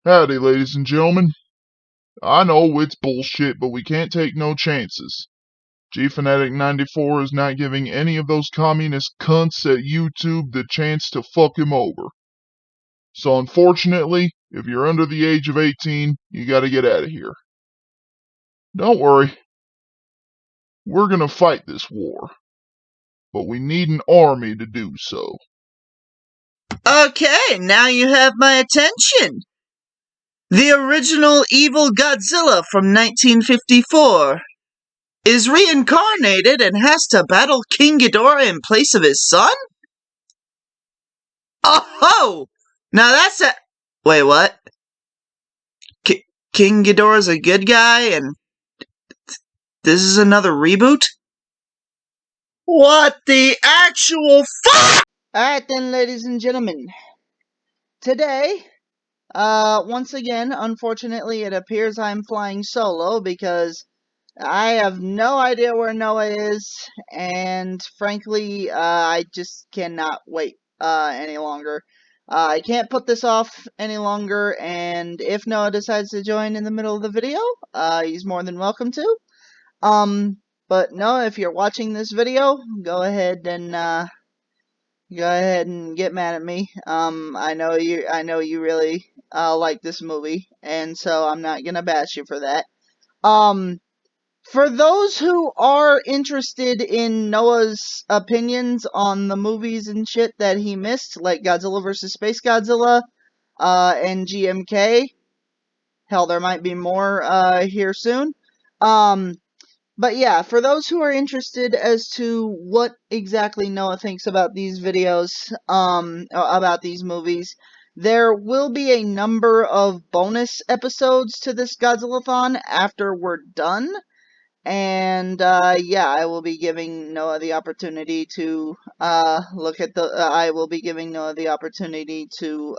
Howdy, ladies and gentlemen. I know it's bullshit, but we can't take no chances. Gfanatic 94 is not giving any of those communist cunts at YouTube the chance to fuck him over. So unfortunately, if you're under the age of 18, you gotta get out of here. Don't worry. We're gonna fight this war. But we need an army to do so. Okay, now you have my attention. The original evil Godzilla from 1954 is reincarnated and has to battle King Ghidorah in place of his son? Oh! Now that's a... Wait, what? King Ghidorah's a good guy and this is another reboot? What the actual fuck? Alright then, ladies and gentlemen. Today, once again, unfortunately, it appears I'm flying solo because I have no idea where Noah is, and frankly, I just cannot wait any longer. I can't put this off any longer, and if Noah decides to join in the middle of the video, he's more than welcome to. But Noah, if you're watching this video, go ahead and get mad at me. I know you really like this movie, and so I'm not gonna bash you for that. For those who are interested in Noah's opinions on the movies and shit that he missed, like Godzilla vs. Space Godzilla, and GMK, hell, there might be more here soon. But yeah, for those who are interested as to what exactly Noah thinks about these videos, about these movies, there will be a number of bonus episodes to this Godzillathon after we're done. And, yeah, I will be giving Noah the opportunity to, I will be giving Noah the opportunity to,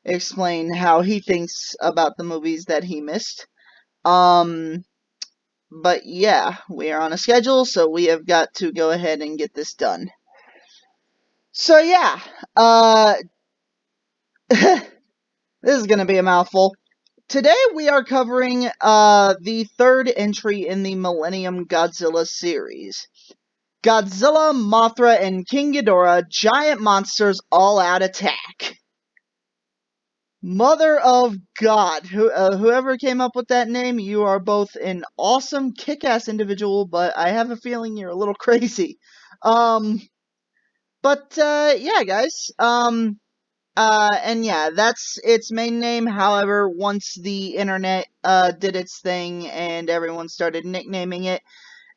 explain how he thinks about the movies that he missed. But yeah, we are on a schedule, so we have got to go ahead and get this done. So yeah, this is gonna be a mouthful. Today we are covering the third entry in the Millennium Godzilla series. Godzilla, Mothra, and King Ghidorah, giant monsters all-out attack. Mother of God, whoever came up with that name, you are both an awesome, kick-ass individual, but I have a feeling you're a little crazy. Yeah, guys, and yeah, that's its main name. However, once the internet, did its thing and everyone started nicknaming it,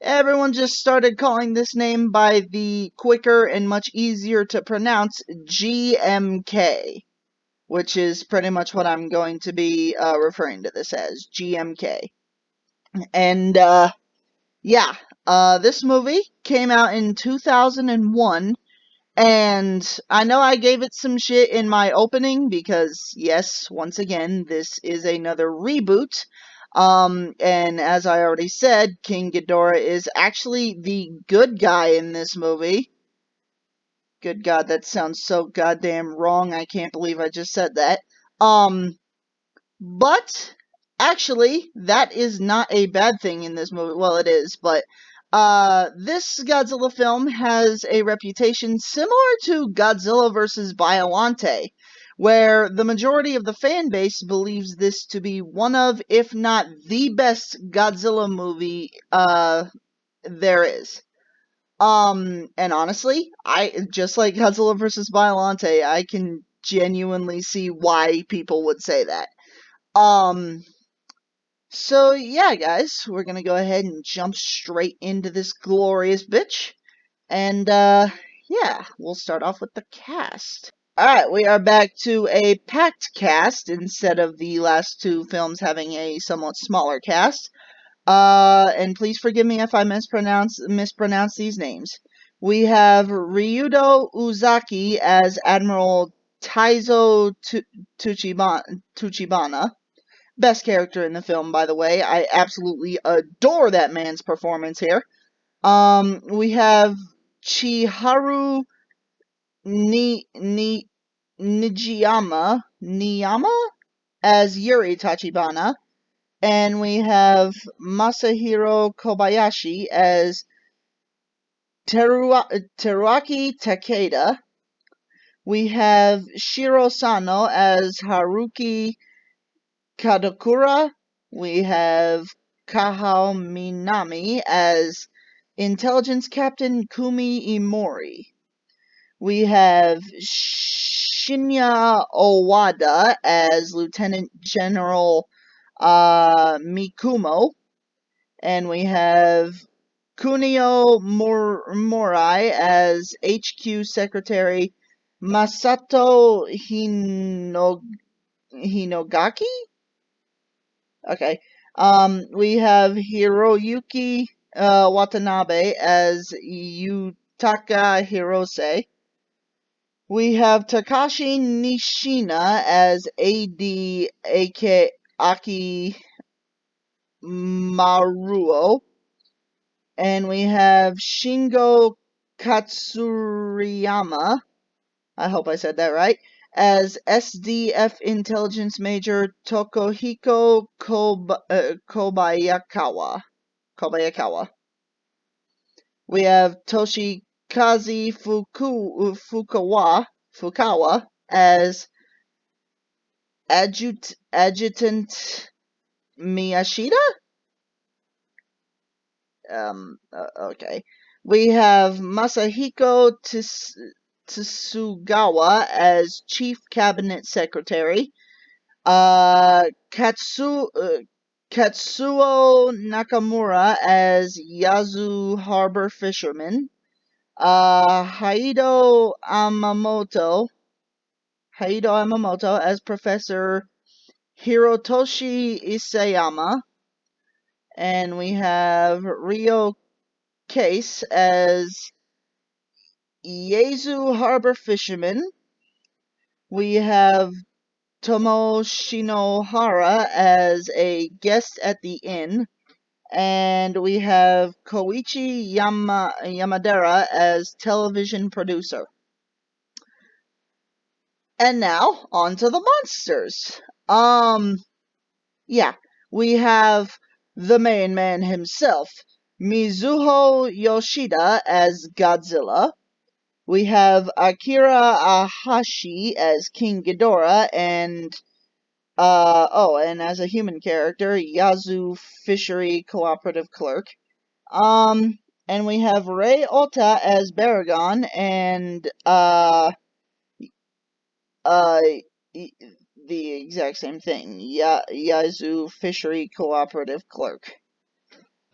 everyone just started calling this name by the quicker and much easier to pronounce GMK. Which is pretty much what I'm going to be referring to this as, GMK. And, yeah, this movie came out in 2001, and I know I gave it some shit in my opening, because, yes, once again, this is another reboot. And as I already said, King Ghidorah is actually the good guy in this movie. Good God, that sounds so goddamn wrong. I can't believe I just said that. But actually, that is not a bad thing in this movie. Well, it is, but this Godzilla film has a reputation similar to Godzilla vs. Biollante, where the majority of the fan base believes this to be one of, if not the best Godzilla movie there is. And honestly, just like Godzilla vs. Biollante, I can genuinely see why people would say that. So yeah, guys, we're gonna go ahead and jump straight into this glorious bitch. And, yeah, we'll start off with the cast. Alright, we are back to a packed cast instead of the last two films having a somewhat smaller cast. And please forgive me if I mispronounce these names. We have Ryudo Uzaki as Admiral Taizo Tuchibana. Best character in the film, by the way. I absolutely adore that man's performance here. We have Chiharu Nijiyama as Yuri Tachibana, and we have Masahiro Kobayashi as Teruaki Takeda. We have Shiro Sano as Haruki Kadokura. We have Kahao Minami as Intelligence Captain Kumi Imori. We have Shinya Owada as Lieutenant General Mikumo. And we have Kunio Morai as HQ Secretary Masato Hinogaki? Okay. We have Hiroyuki Watanabe as Yutaka Hirose. We have Takashi Nishina as AD Aki Maruo. And we have Shingo Katsuriyama, I hope I said that right, as SDF Intelligence Major Tokohiko Kobayakawa. We have Toshikaze Fukawa as Adjutant Miyashita? Okay. We have Masahiko Tsugawa as Chief Cabinet Secretary. Katsuo Nakamura as Yazu Harbor Fisherman. Haido Amamoto as Professor Hirotoshi Isayama. And we have Ryo Case as Yezu Harbor Fisherman. We have Tomo Shinohara as a guest at the inn. And we have Koichi Yamadera as television producer. And now, on to the monsters. Yeah, we have the main man himself, Mizuho Yoshida as Godzilla. We have Akira Ahashi as King Ghidorah, and and as a human character, Yazu Fishery Cooperative Clerk. And we have Rei Ota as Baragon, and the exact same thing, Yazu Fishery Cooperative Clerk.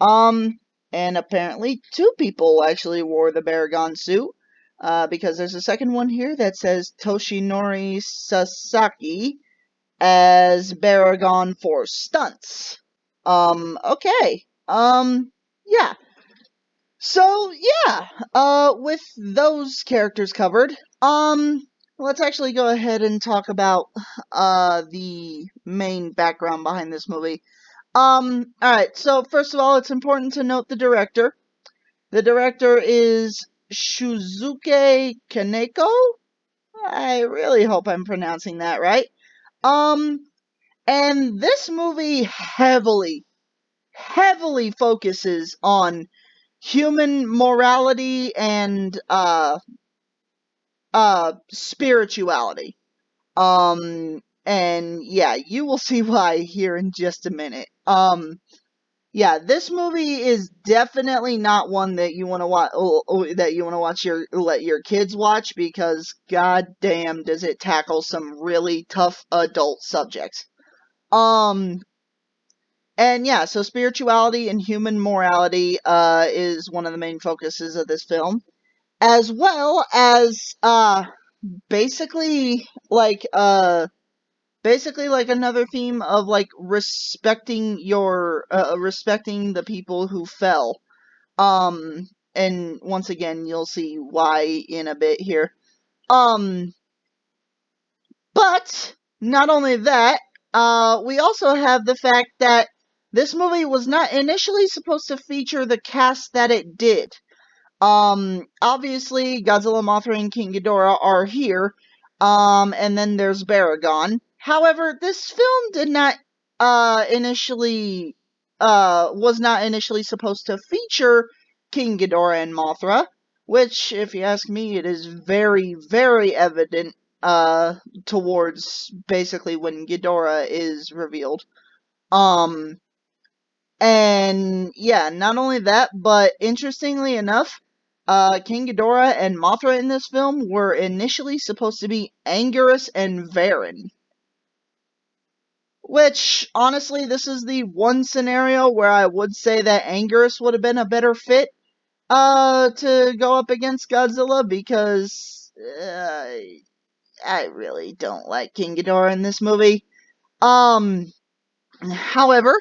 And apparently 2 people actually wore the Baragon suit, because there's a second one here that says Toshinori Sasaki as Baragon for stunts. Okay. Yeah. So, yeah, with those characters covered, let's actually go ahead and talk about, the main background behind this movie. Alright, so first of all, it's important to note the director. The director is Shuzuke Kaneko? I really hope I'm pronouncing that right. And this movie heavily focuses on human morality and, spirituality. And yeah, you will see why here in just a minute. Yeah, this movie is definitely not one that you want to watch. Let your kids watch, because goddamn, does it tackle some really tough adult subjects. And yeah, so spirituality and human morality is one of the main focuses of this film, as well as basically like another theme of like respecting the people who fell. And once again, you'll see why in a bit here. But not only that, we also have the fact that this movie was not initially supposed to feature the cast that it did. Obviously, Godzilla, Mothra, and King Ghidorah are here. And then there's Baragon. However, this film did not initially was not initially supposed to feature King Ghidorah and Mothra, which, if you ask me, it is very, very evident towards basically when Ghidorah is revealed. And yeah, not only that, but interestingly enough, King Ghidorah and Mothra in this film were initially supposed to be Anguirus and Varen. Which, honestly, this is the one scenario where I would say that Anguirus would have been a better fit to go up against Godzilla, because I really don't like King Ghidorah in this movie. However,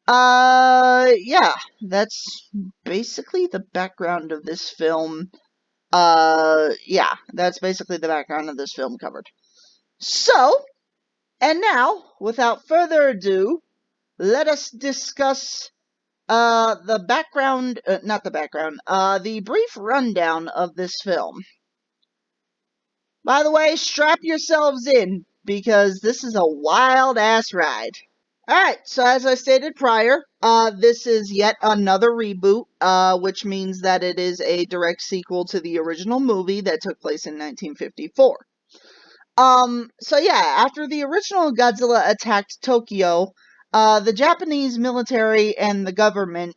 yeah, that's basically the background of this film. Yeah, that's basically the background of this film covered. So, and now, without further ado, let us discuss the background, not the background, the brief rundown of this film. By the way, strap yourselves in, because this is a wild-ass ride. Alright, so as I stated prior, this is yet another reboot, which means that it is a direct sequel to the original movie that took place in 1954. So yeah, after the original Godzilla attacked Tokyo, the Japanese military and the government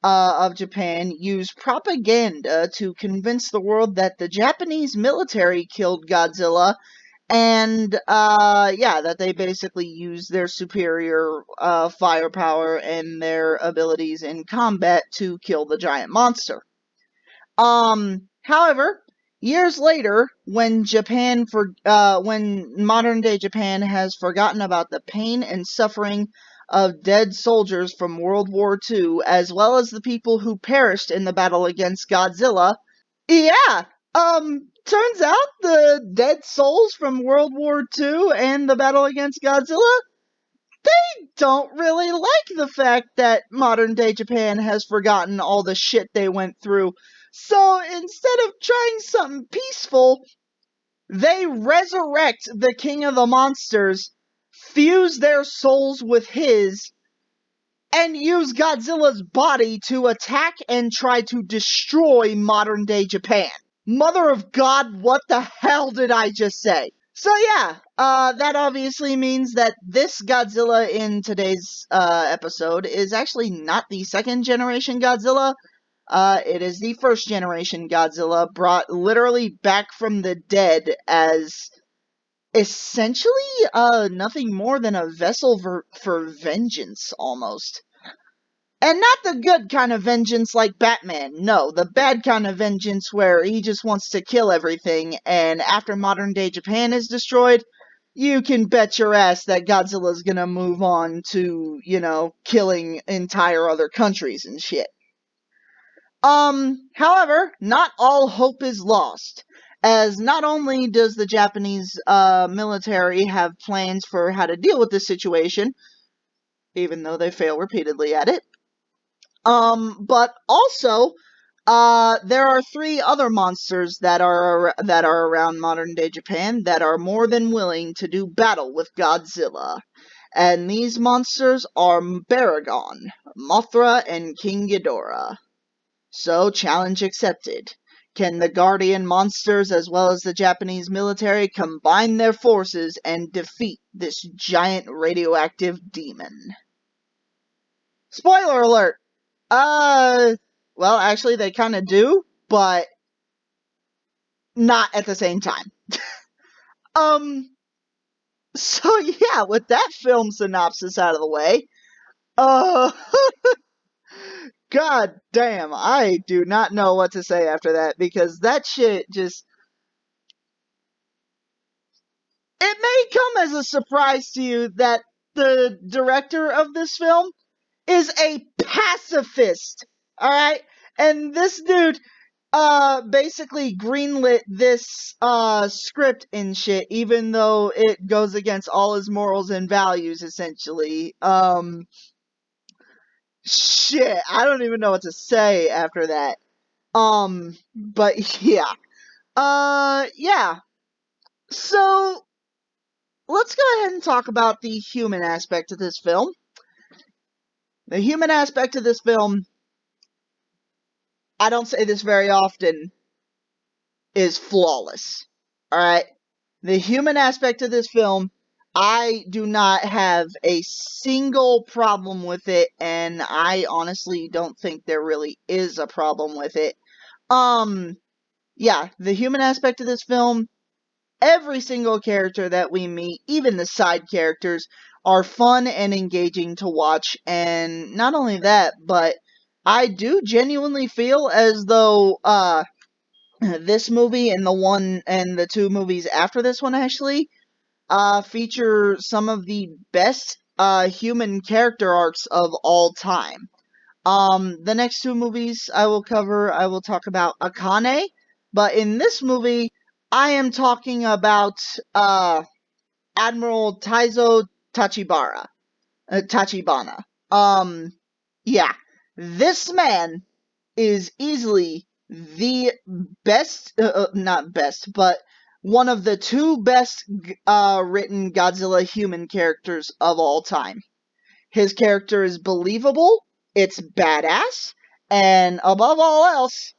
of Japan used propaganda to convince the world that the Japanese military killed Godzilla, and yeah, that they basically used their superior firepower and their abilities in combat to kill the giant monster. However, years later, when when modern day Japan has forgotten about the pain and suffering of dead soldiers from World War II, as well as the people who perished in the battle against Godzilla, yeah, turns out the dead souls from World War II and the battle against Godzilla don't really like the fact that modern day Japan has forgotten all the shit they went through. So instead of trying something peaceful, they resurrect the king of the monsters, fuse their souls with his, and use Godzilla's body to attack and try to destroy modern day Japan. Mother of God, what the hell did I just say? So yeah, that obviously means that this Godzilla in today's episode is actually not the second generation Godzilla. It is the first generation Godzilla, brought literally back from the dead as essentially nothing more than a vessel for vengeance, almost. And not the good kind of vengeance like Batman. No, the bad kind of vengeance where he just wants to kill everything, and after modern day Japan is destroyed, you can bet your ass that Godzilla's gonna move on to, killing entire other countries and shit. However, not all hope is lost, as not only does the Japanese military have plans for how to deal with this situation, even though they fail repeatedly at it, but also, there are three other monsters that are around modern day Japan that are more than willing to do battle with Godzilla, and these monsters are Baragon, Mothra, and King Ghidorah. So, challenge accepted. Can the Guardian monsters as well as the Japanese military combine their forces and defeat this giant radioactive demon? Spoiler alert! Well, actually, they kind of do, but not at the same time. Um, so yeah, with that film synopsis out of the way, uh, god damn, I do not know what to say after that, because that shit just, it may come as a surprise to you that the director of this film is a pacifist, alright? And this dude basically greenlit this script and shit, even though it goes against all his morals and values, essentially. Shit, I don't even know what to say after that. But yeah. Yeah. So let's go ahead and talk about the human aspect of this film. The human aspect of this film, I don't say this very often, is flawless. Alright? The human aspect of this film, I do not have a single problem with it, and I honestly don't think there really is a problem with it. Yeah, the human aspect of this film, every single character that we meet, even the side characters, are fun and engaging to watch, and not only that, but I do genuinely feel as though, this movie and the two movies after this one actually feature some of the best human character arcs of all time. The next two movies I will talk about Akane, but in this movie I am talking about Admiral Taizo Tachibana. Yeah, this man is easily the best, not best, but one of the two best written Godzilla human characters of all time. His character is believable, it's badass, and above all else,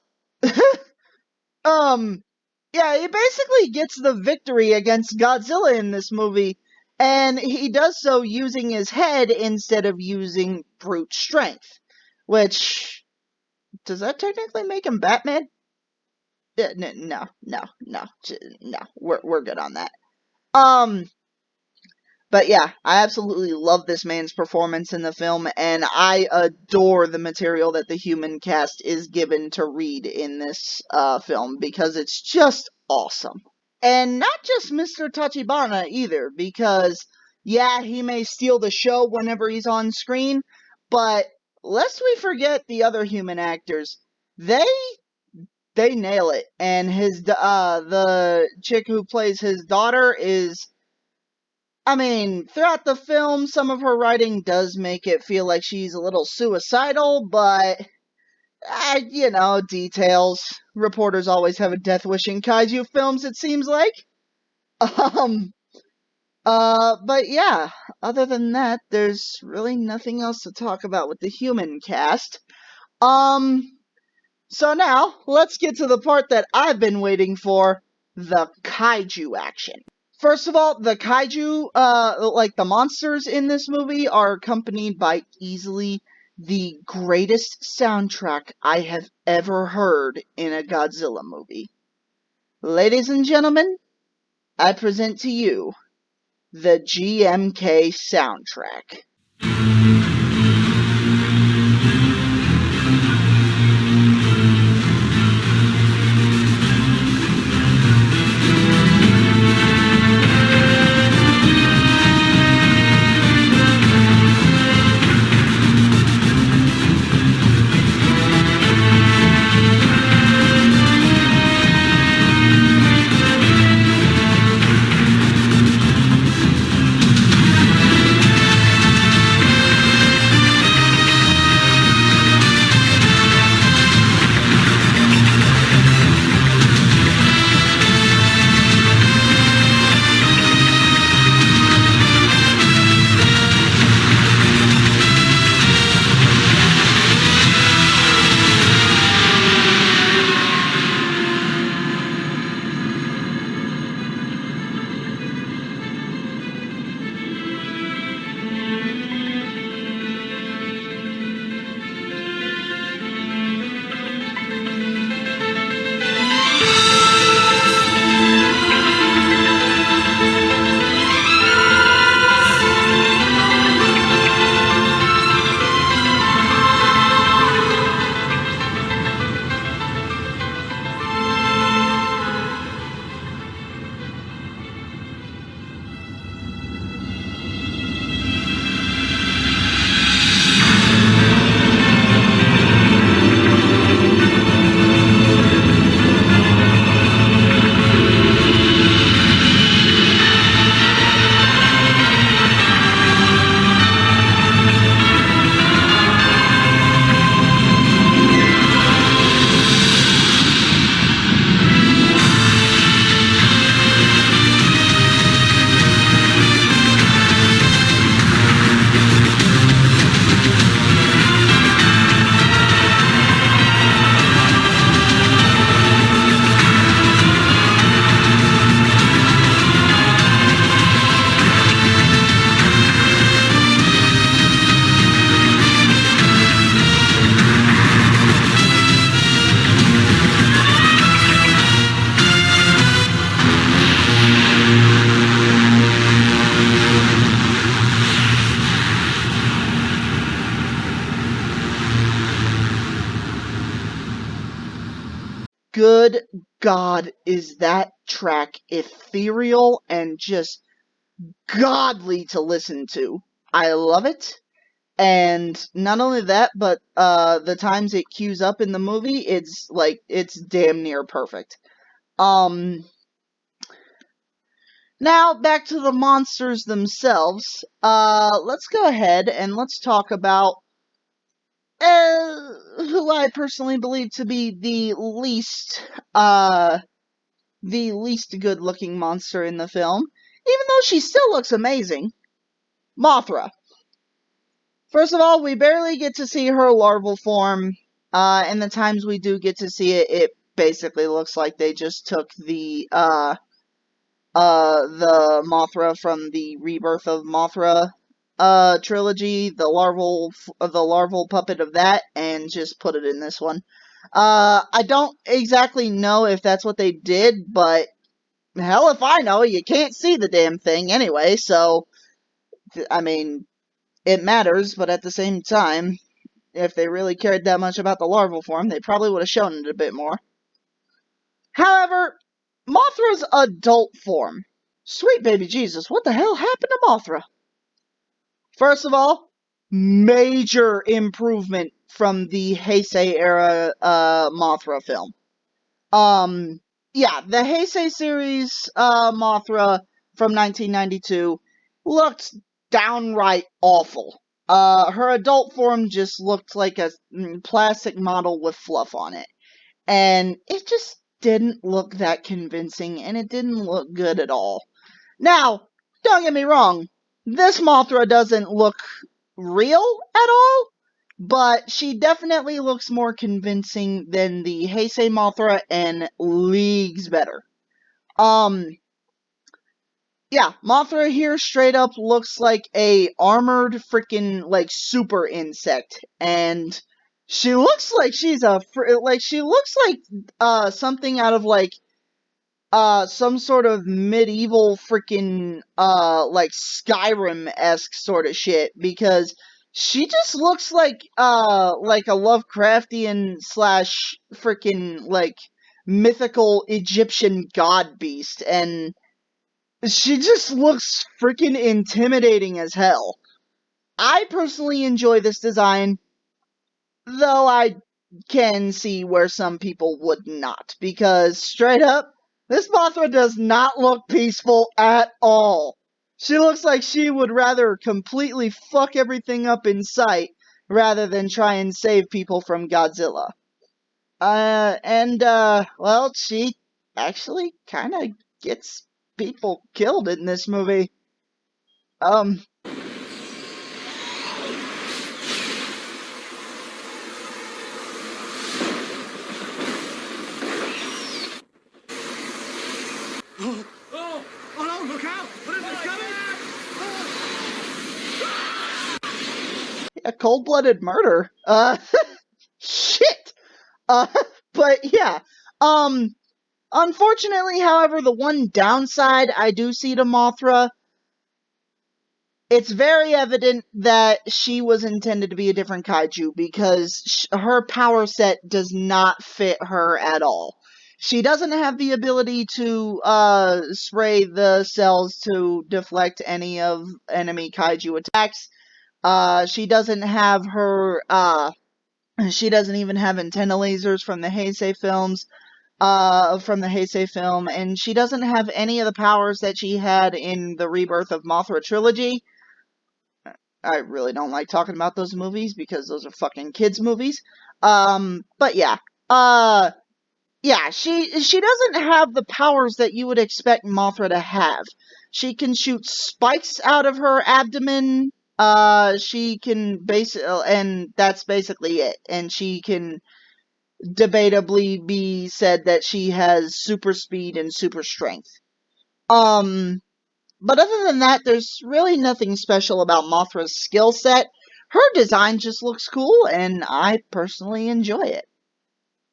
yeah, he basically gets the victory against Godzilla in this movie, and he does so using his head instead of using brute strength. Which, does that technically make him Batman? No. We're good on that. But yeah, I absolutely love this man's performance in the film, and I adore the material that the human cast is given to read in this film, because it's just awesome. And not just Mr. Tachibana either, because yeah, he may steal the show whenever he's on screen, but lest we forget the other human actors, they nail it. And the chick who plays his daughter is, I mean, throughout the film, some of her writing does make it feel like she's a little suicidal, but, details. Reporters always have a death wish in kaiju films, it seems like. But yeah, other than that, there's really nothing else to talk about with the human cast. So now, let's get to the part that I've been waiting for, the kaiju action. First of all, the kaiju, like the monsters in this movie, are accompanied by easily the greatest soundtrack I have ever heard in a Godzilla movie. Ladies and gentlemen, I present to you the GMK soundtrack. good God, is that track ethereal and just godly to listen to. I love it. And not only that, but the times it cues up in the movie, it's damn near perfect. Now back to the monsters themselves. Let's go ahead and let's talk about who I personally believe to be the least good looking monster in the film, even though she still looks amazing. Mothra. First of all, we barely get to see her larval form, and the times we do get to see it, it basically looks like they just took the Mothra from the Rebirth of Mothra trilogy, the larval puppet of that, and just put it in this one. I don't exactly know if that's what they did, but hell if I know, you can't see the damn thing anyway, so, I mean, it matters, but at the same time, if they really cared that much about the larval form, they probably would have shown it a bit more. However, Mothra's adult form. Sweet baby Jesus, what the hell happened to Mothra? First of all, major improvement from the Heisei era Mothra film. Yeah, the Heisei series Mothra from 1992 looked downright awful. Her adult form just looked like a plastic model with fluff on it. And it just didn't look that convincing, and it didn't look good at all. Now, don't get me wrong, this Mothra doesn't look real at all, but she definitely looks more convincing than the Heisei Mothra and leagues better. Yeah, Mothra here straight up looks like a armored freaking like super insect, and she looks like she's she looks like something out of like some sort of medieval freaking like Skyrim-esque sort of shit, because she just looks like a Lovecraftian slash freaking like mythical Egyptian god beast, and she just looks freaking intimidating as hell. I personally enjoy this design, though I can see where some people would not, because straight up, this Mothra does not look peaceful at all. She looks like she would rather completely fuck everything up in sight rather than try and save people from Godzilla. Well, she actually kind of gets people killed in this movie. Um, Oh no, look out! What is this coming? a cold-blooded murder. Shit! Uh, but yeah. Um, Unfortunately, however, the one downside I do see to Mothra, it's very evident that she was intended to be a different kaiju, because her power set does not fit her at all. She doesn't have the ability to spray the cells to deflect any of enemy kaiju attacks. She doesn't have her she doesn't even have antenna lasers from the Heisei films. From the Heisei film, and she doesn't have any of the powers that she had in the Rebirth of Mothra trilogy. I really don't like talking about those movies because those are fucking kids movies. But yeah. Yeah, she doesn't have the powers that you would expect Mothra to have. She can shoot spikes out of her abdomen. She can and that's basically it. And she can debatably be said that she has super speed and super strength. But other than that, there's really nothing special about Mothra's skill set. Her design just looks cool, and I personally enjoy it.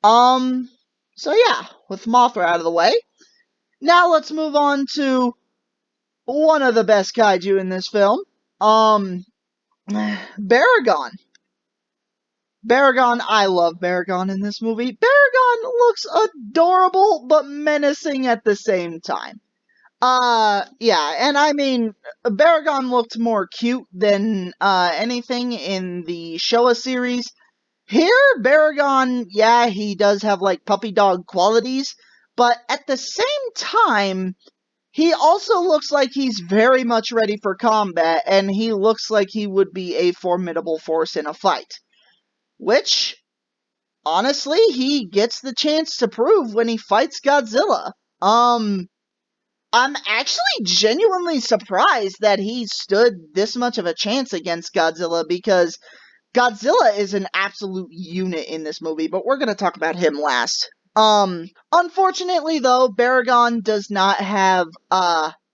So yeah, with Mothra out of the way, now let's move on to one of the best kaiju in this film. Baragon. Baragon, I love Baragon in this movie. Baragon looks adorable, but menacing at the same time. Yeah, and I mean, Baragon looked more cute than, anything in the Showa series. Here, Baragon, yeah, he does have, like, puppy dog qualities, but at the same time, he also looks like he's very much ready for combat, and he looks like he would be a formidable force in a fight. Which, honestly, he gets the chance to prove when he fights Godzilla. I'm actually genuinely surprised that he stood this much of a chance against Godzilla, because Godzilla is an absolute unit in this movie, but we're gonna talk about him last. Unfortunately though, Baragon does not have,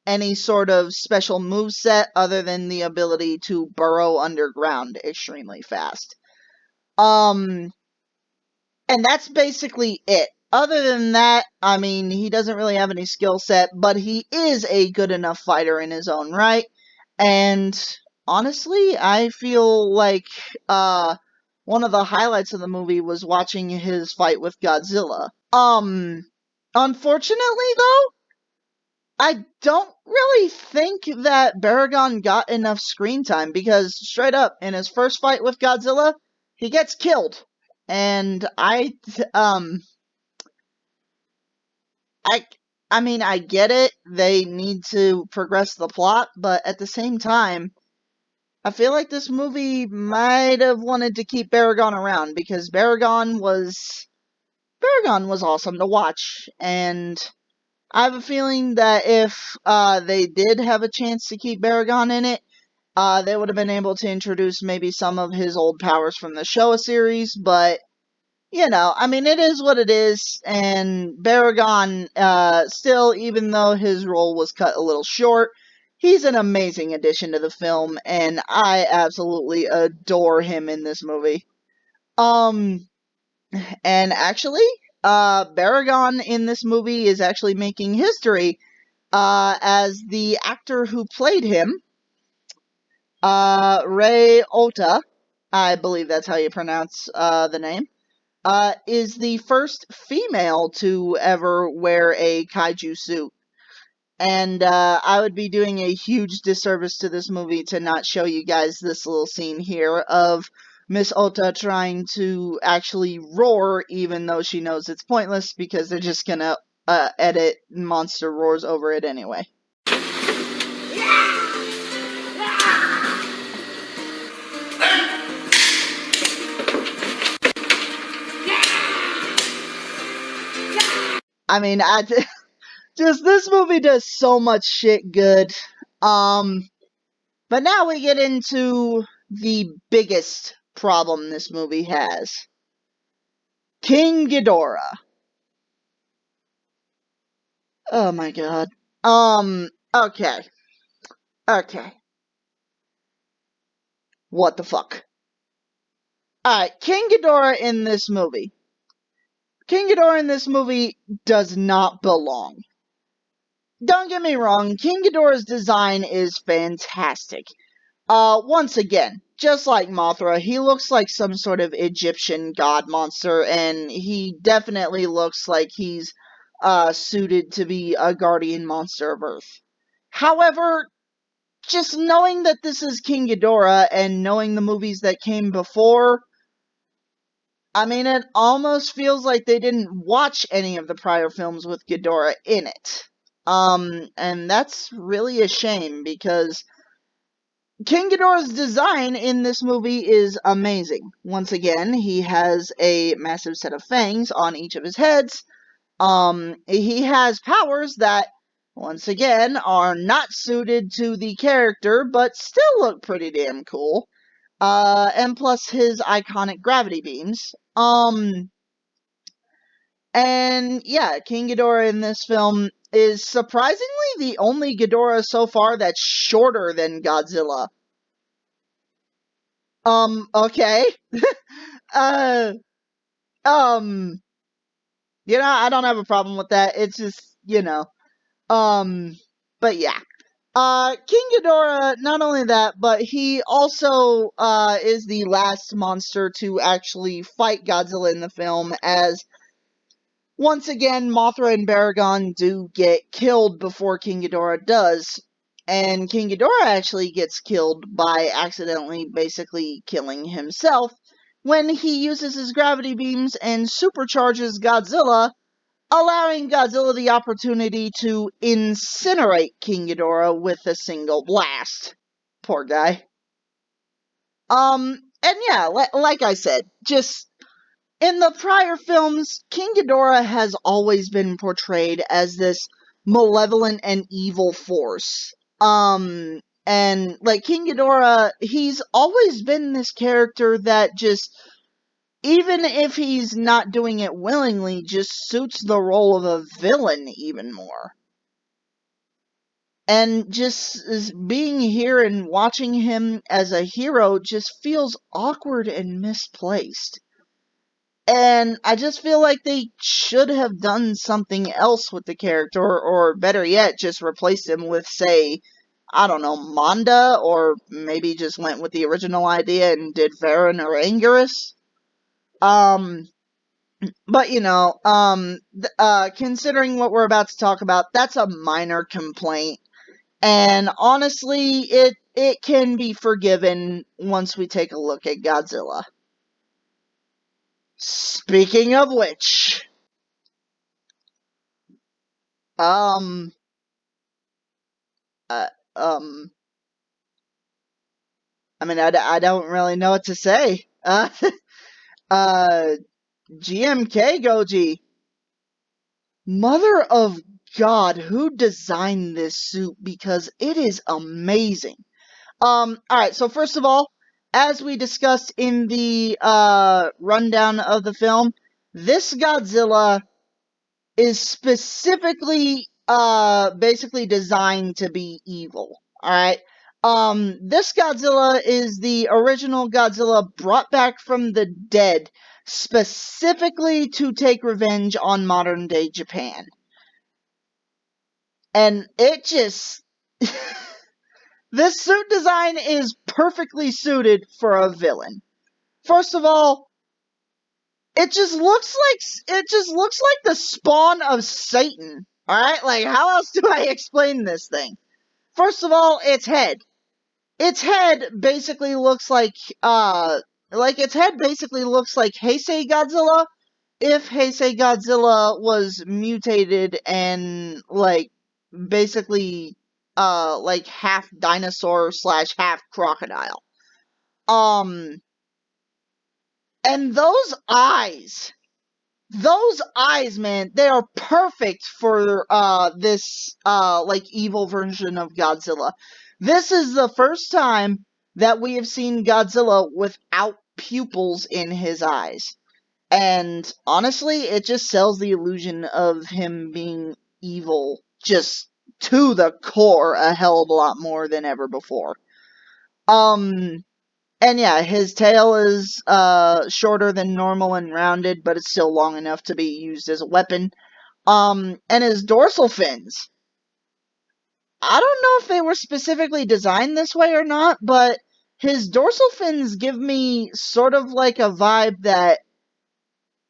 any sort of special moveset other than the ability to burrow underground extremely fast. And that's basically it. Other than that, I mean, he doesn't really have any skill set, but he is a good enough fighter in his own right. And honestly, I feel like one of the highlights of the movie was watching his fight with Godzilla. Unfortunately though, I don't really think that Baragon got enough screen time, because straight up in his first fight with Godzilla, he gets killed. And I I mean, I get it. They need to progress the plot, but at the same time, I feel like this movie might have wanted to keep Baragon around, because Baragon was awesome to watch, and I have a feeling that if they did have a chance to keep Baragon in it, they would have been able to introduce maybe some of his old powers from the Showa series, but you know, I mean, it is what it is, and Baragon, still, even though his role was cut a little short, he's an amazing addition to the film, and I absolutely adore him in this movie. Um, and actually, Baragon in this movie is actually making history, as the actor who played him, Ray Ota, I believe that's how you pronounce, the name, is the first female to ever wear a kaiju suit. And I would be doing a huge disservice to this movie to not show you guys this little scene here of Miss Ota trying to actually roar, even though she knows it's pointless, because they're just gonna edit monster roars over it anyway. I mean, just this movie does so much shit good. But now we get into the biggest problem this movie has. King Ghidorah. Oh my god. Okay. Okay. What the fuck? Alright, King Ghidorah in this movie. King Ghidorah in this movie does not belong. Don't get me wrong, King Ghidorah's design is fantastic. Once again, just like Mothra, he looks like some sort of Egyptian god monster, and he definitely looks like he's, suited to be a guardian monster of Earth. However, just knowing that this is King Ghidorah, and knowing the movies that came before, I mean, it almost feels like they didn't watch any of the prior films with Ghidorah in it. And that's really a shame, because King Ghidorah's design in this movie is amazing. Once again, he has a massive set of fangs on each of his heads. He has powers that, once again, are not suited to the character, but still look pretty damn cool. And plus his iconic gravity beams. And yeah, King Ghidorah in this film is surprisingly the only Ghidorah so far that's shorter than Godzilla. Okay. uh, um, I don't have a problem with that. It's just, um, but yeah. King Ghidorah, not only that, but he also is the last monster to actually fight Godzilla in the film, as once again, Mothra and Baragon do get killed before King Ghidorah does. And King Ghidorah actually gets killed by accidentally basically killing himself when he uses his gravity beams and supercharges Godzilla, allowing Godzilla the opportunity to incinerate King Ghidorah with a single blast. Poor guy. And yeah, like I said, just in the prior films, King Ghidorah has always been portrayed as this malevolent and evil force. And like King Ghidorah, he's always been this character that just, even if he's not doing it willingly, just suits the role of a villain even more. And just being here and watching him as a hero just feels awkward and misplaced. And I just feel like they should have done something else with the character, or better yet, just replaced him with, say, I don't know, Manda, or maybe just went with the original idea and did Varen or Anguirus. But considering what we're about to talk about, that's a minor complaint. And honestly, it can be forgiven once we take a look at Godzilla. Speaking of which, um, uh, um, I mean, I don't really know what to say. Uh, GMK Goji, mother of God, who designed this suit? Because it is amazing. Alright, so first of all, as we discussed in the rundown of the film, this Godzilla is specifically basically designed to be evil. Alright? This Godzilla is the original Godzilla brought back from the dead specifically to take revenge on modern day Japan. And it just this suit design is perfectly suited for a villain. First of all, it just looks like the spawn of Satan. Alright? Like, how else do I explain this thing? First of all, its head. Its head basically looks like Heisei Godzilla, if Heisei Godzilla was mutated and, like, basically, like, half dinosaur / half crocodile. And those eyes, man, they are perfect for, this, like, evil version of Godzilla. This is the first time that we have seen Godzilla without pupils in his eyes. And honestly, it just sells the illusion of him being evil just to the core a hell of a lot more than ever before. And yeah, his tail is shorter than normal and rounded, but it's still long enough to be used as a weapon. And his dorsal fins, I don't know if they were specifically designed this way or not, but his dorsal fins give me sort of like a vibe that,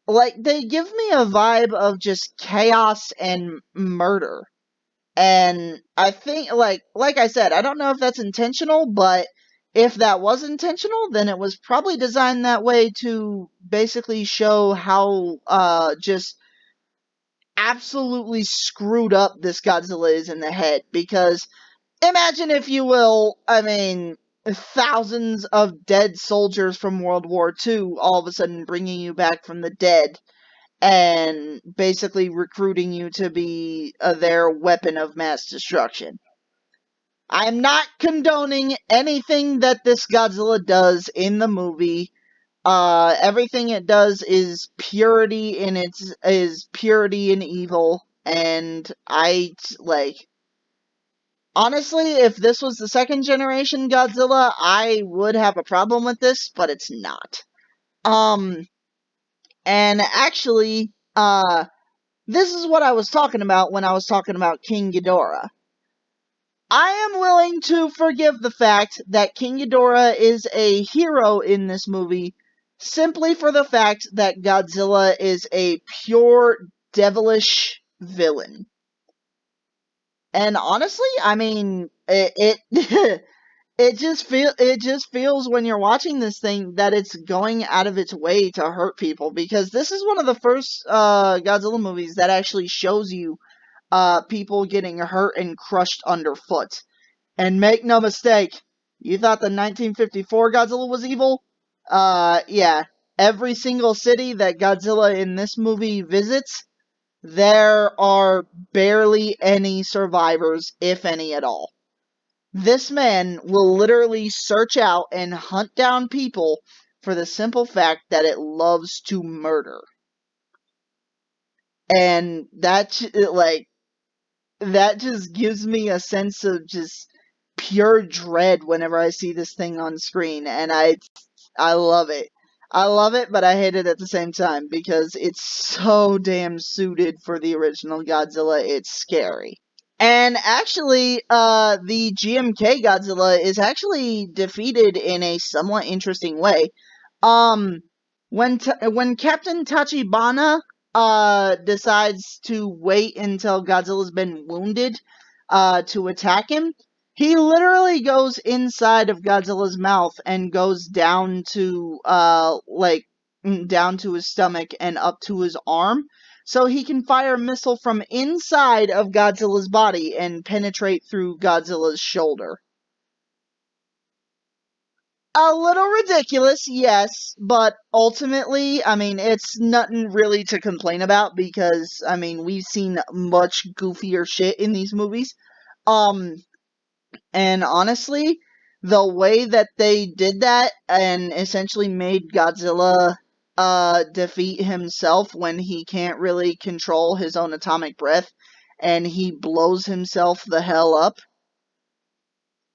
like, they give me a vibe of just chaos and murder. And I think, like I said, I don't know if that's intentional, but if that was intentional, then it was probably designed that way to basically show how just absolutely screwed up this Godzilla is in the head. Because imagine, if you will, I mean, thousands of dead soldiers from World War II all of a sudden bringing you back from the dead and basically recruiting you to be their weapon of mass destruction. I am not condoning anything that this Godzilla does in the movie. Everything it does is purity in evil, and honestly, if this was the second generation Godzilla, I would have a problem with this, but it's not. And actually, this is what I was talking about when I was talking about King Ghidorah. I am willing to forgive the fact that King Ghidorah is a hero in this movie simply for the fact that Godzilla is a pure devilish villain. And honestly, I mean, it it just feels when you're watching this thing that it's going out of its way to hurt people, because this is one of the first Godzilla movies that actually shows you people getting hurt and crushed underfoot. And make no mistake, you thought the 1954 Godzilla was evil? Yeah. Every single city that Godzilla in this movie visits, there are barely any survivors, if any at all. This man will literally search out and hunt down people for the simple fact that it loves to murder. And that just gives me a sense of just pure dread whenever I see this thing on screen, and I love it. I love it, but I hate it at the same time because it's so damn suited for the original Godzilla. It's scary. And actually, the GMK Godzilla is actually defeated in a somewhat interesting way. Um, when Captain Tachibana decides to wait until Godzilla's been wounded to attack him, he literally goes inside of Godzilla's mouth and goes down to down to his stomach and up to his arm, so he can fire a missile from inside of Godzilla's body and penetrate through Godzilla's shoulder. A little ridiculous, yes, but ultimately, I mean, it's nothing really to complain about because, I mean, we've seen much goofier shit in these movies. And honestly, the way that they did that and essentially made Godzilla defeat himself when he can't really control his own atomic breath and he blows himself the hell up,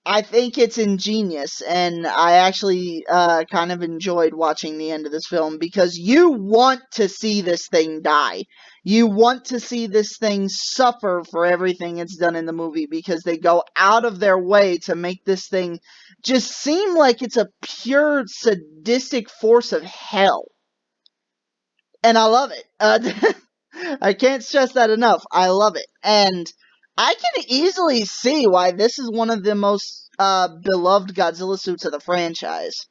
I think it's ingenious, and I actually kind of enjoyed watching the end of this film because you want to see this thing die. You want to see this thing suffer for everything it's done in the movie because they go out of their way to make this thing just seem like it's a pure sadistic force of hell. And I love it. I can't stress that enough. I love it. And I can easily see why this is one of the most beloved Godzilla suits of the franchise.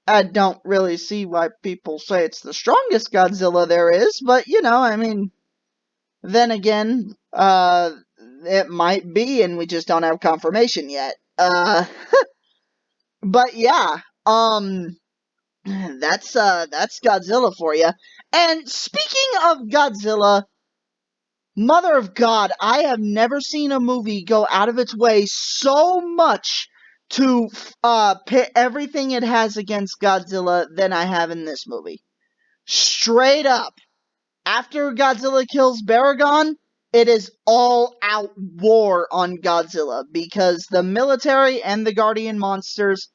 I don't really see why people say it's the strongest Godzilla there is, but you know, I mean, then again, it might be, and we just don't have confirmation yet. But yeah, that's Godzilla for you. And speaking of Godzilla, Mother of God, I have never seen a movie go out of its way so much to pit everything it has against Godzilla than I have in this movie. Straight up. After Godzilla kills Baragon, it is all out war on Godzilla because the military and the Guardian monsters,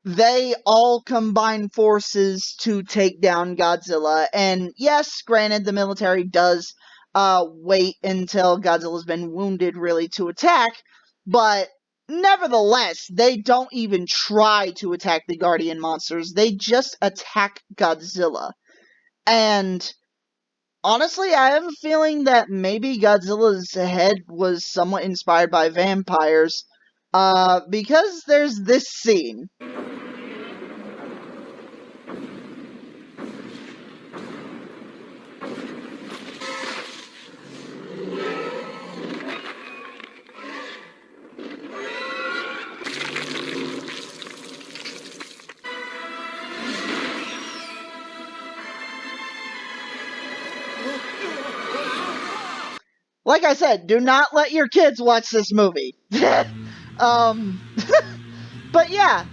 they all combine forces to take down Godzilla. And yes, granted, the military does wait until Godzilla's been wounded really to attack, but nevertheless, they don't even try to attack the Guardian monsters. They just attack Godzilla. And honestly, I have a feeling that maybe Godzilla's head was somewhat inspired by vampires, because there's this scene. Like I said, do not let your kids watch this movie. But yeah,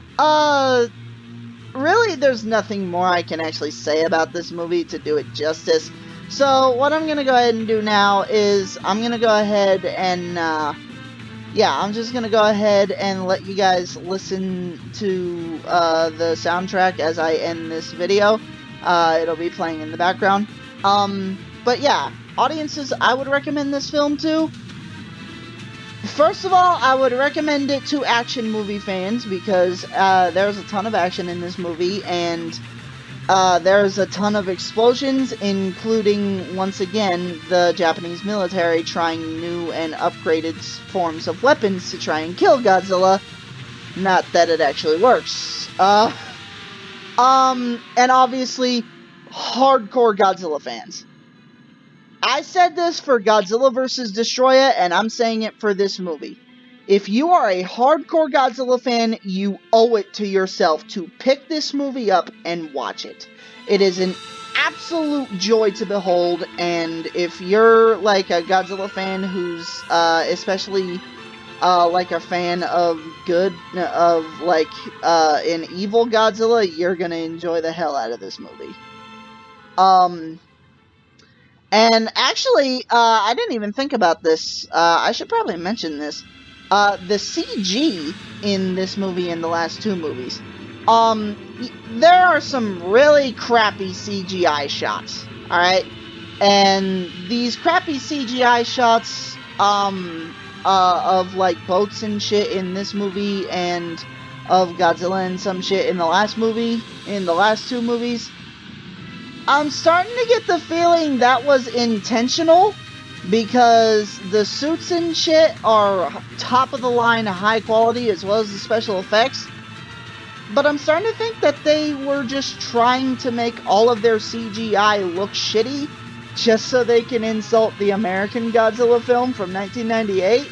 really there's nothing more I can actually say about this movie to do it justice. So what I'm gonna go ahead and do now is I'm gonna go ahead and I'm just gonna go ahead and let you guys listen to the soundtrack as I end this video. It'll be playing in the background. But yeah, audiences I would recommend this film to. First of all, I would recommend it to action movie fans because there's a ton of action in this movie, and there's a ton of explosions, including, once again, the Japanese military trying new and upgraded forms of weapons to try and kill Godzilla. Not that it actually works. And obviously, hardcore Godzilla fans. I said this for Godzilla vs. Destroyer, and I'm saying it for this movie. If you are a hardcore Godzilla fan, you owe it to yourself to pick this movie up and watch it. It is an absolute joy to behold, and if you're like a Godzilla fan who's especially like a fan of an evil Godzilla, you're gonna enjoy the hell out of this movie. And actually, I didn't even think about this. I should probably mention this. The CG in this movie and the last two movies. There are some really crappy CGI shots. Alright? And these crappy CGI shots, of like boats and shit in this movie and of Godzilla and some shit in the last two movies, I'm starting to get the feeling that was intentional because the suits and shit are top of the line, high quality, as well as the special effects. But I'm starting to think that they were just trying to make all of their CGI look shitty just so they can insult the American Godzilla film from 1998.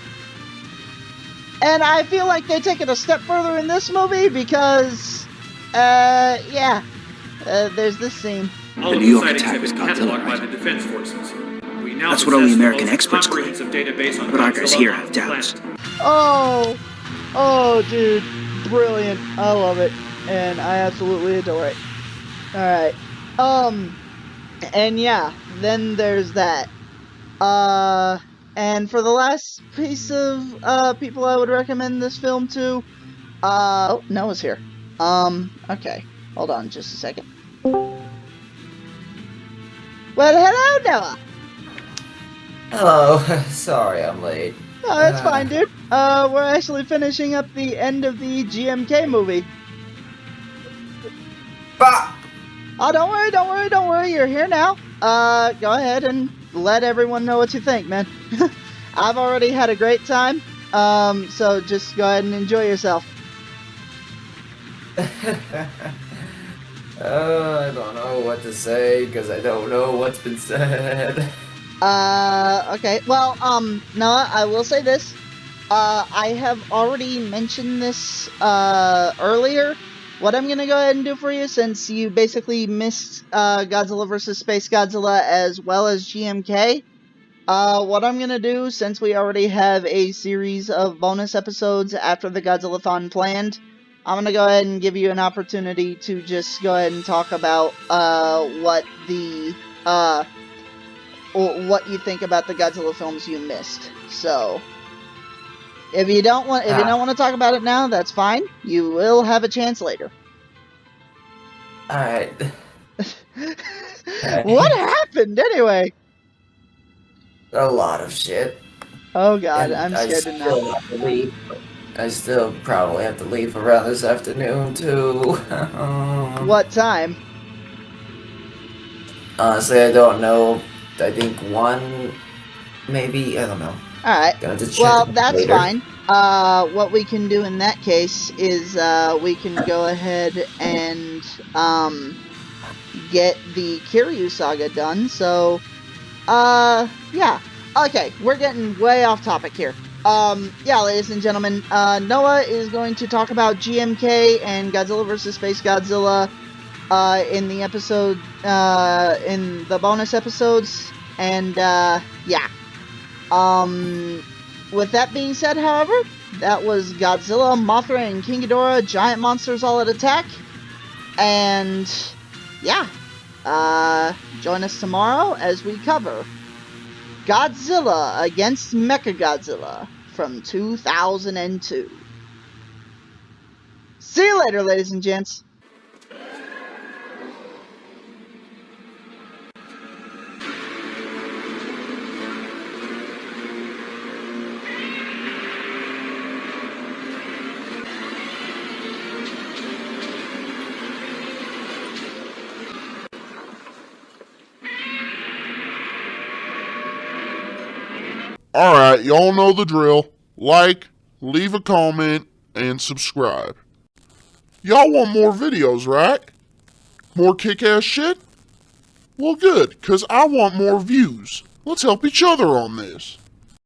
And I feel like they take it a step further in this movie because, there's this scene. The New York attack was Godzilla, right? That's what all the American experts claim. But our guys here have doubts. Oh, dude. Brilliant. I love it. And I absolutely adore it. Alright. And yeah, then there's that. And for the last piece of, people I would recommend this film to, oh, Noah's here. Okay. Hold on just a second. Well, hello, Noah. Hello. Sorry I'm late. Oh, that's fine, dude. We're actually finishing up the end of the GMK movie. Bah! Oh, don't worry. You're here now. Go ahead and let everyone know what you think, man. I've already had a great time. So just go ahead and enjoy yourself. I don't know what to say because I don't know what's been said. Okay. Well, Noah, I will say this. I have already mentioned this, earlier. What I'm gonna go ahead and do for you, since you basically missed, Godzilla vs. Space Godzilla as well as GMK, what I'm gonna do, since we already have a series of bonus episodes after the Godzillathon planned, I'm gonna go ahead and give you an opportunity to just go ahead and talk about, what you think about the Godzilla films you missed. So, if you don't want to talk about it now, that's fine. You will have a chance later. Alright. What happened anyway? A lot of shit. Oh god, And I'm scared to know. have to leave. I still probably have to leave around this afternoon too. What time? Honestly, I don't know. I think 1, maybe. I don't know. Alright. Gonna have to check Well, that's later. fine. What we can do in that case is, we can go ahead and, get the Kiryu saga done. So, yeah. Okay, we're getting way off topic here. Yeah, ladies and gentlemen, Noah is going to talk about GMK and Godzilla vs. Space Godzilla, in the episode, in the bonus episodes, and, yeah. With that being said, however, that was Godzilla, Mothra, and King Ghidorah, Giant Monsters All at Attack, and, yeah. Join us tomorrow as we cover Godzilla against Mechagodzilla from 2002. See you later, ladies and gents. Alright, y'all know the drill. Like, leave a comment, and subscribe. Y'all want more videos, right? More kick-ass shit? Well, good, because I want more views. Let's help each other on this.